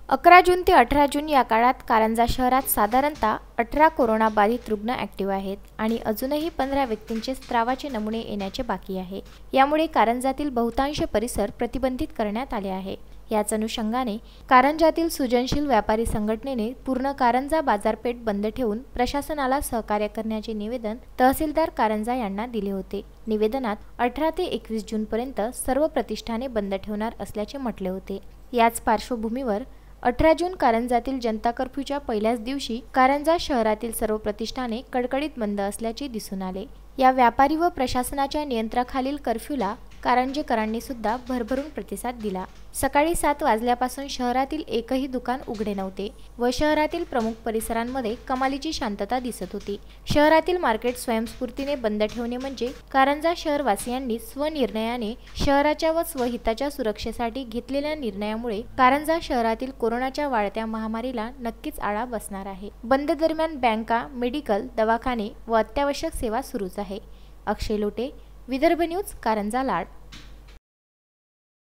11 जून ते 18 जून या काळात कारंजा शहरात साधारणतः 18 कोरोना बाधित रुग्ण ॲक्टिव्ह आहेत आणि अजूनही 15 व्यक्तींचे स्त्रावाचे नमुने येण्याचे बाकी आहे। यामुळे कारंजातील बहुतांश परिसर प्रतिबंधित करण्यात आले आहे। याच अनुषंगाने कारंजातील सृजनशील व्यापारी संघटनेने पूर्ण कारंजा बाजारपेठ बंद ठेवून प्रशासनाला सहकार्य करण्याचे निवेदन तहसीलदार कारंजा यांना दिले होते। निवेदनात 18 ते 21 जून पर्यंत सर्व प्रतिष्ठाने बंद ठेवणार असल्याचे म्हटले होते। याच पार्श्वभूमीवर 18 जून कारंजातील जनता कर्फ्यूच्या पहिल्याच दिवशी कारंजा शहरातील सर्व प्रतिष्ठाने कडकडीत बंद असल्याचे दिसून आले। या व्यापारी व प्रशासनाच्या नियंत्रणाखालील कर्फ्यूला कारंजेकरांनी सुद्धा भरभरून प्रतिसाद दिला। सकाळी 7 वाजल्यापासून शहरातील एकही दुकान उघडे नव्हते व शहरातील प्रमुख परिसरांमध्ये कमालीची शांतता दिसत होती। शहरातील मार्केट स्वयंस्फूर्तीने बंद ठेवणे म्हणजे कारंजा शहरवासियांनी स्वनिर्णयाने शहराच्या व स्वहिताच्या सुरक्षेसाठी घेतलेल्या निर्णयामुळे कारंजा शहरातील कोरोनाच्या वाढत्या महामारीला नक्कीच आळा बसणार आहे। बंद दरम्यान बँका, मेडिकल, दवाखाने व अत्यावश्यक सेवा सुरूच आहे। अक्षय लोटे, विदर्भ न्यूज, कारंजा लाड।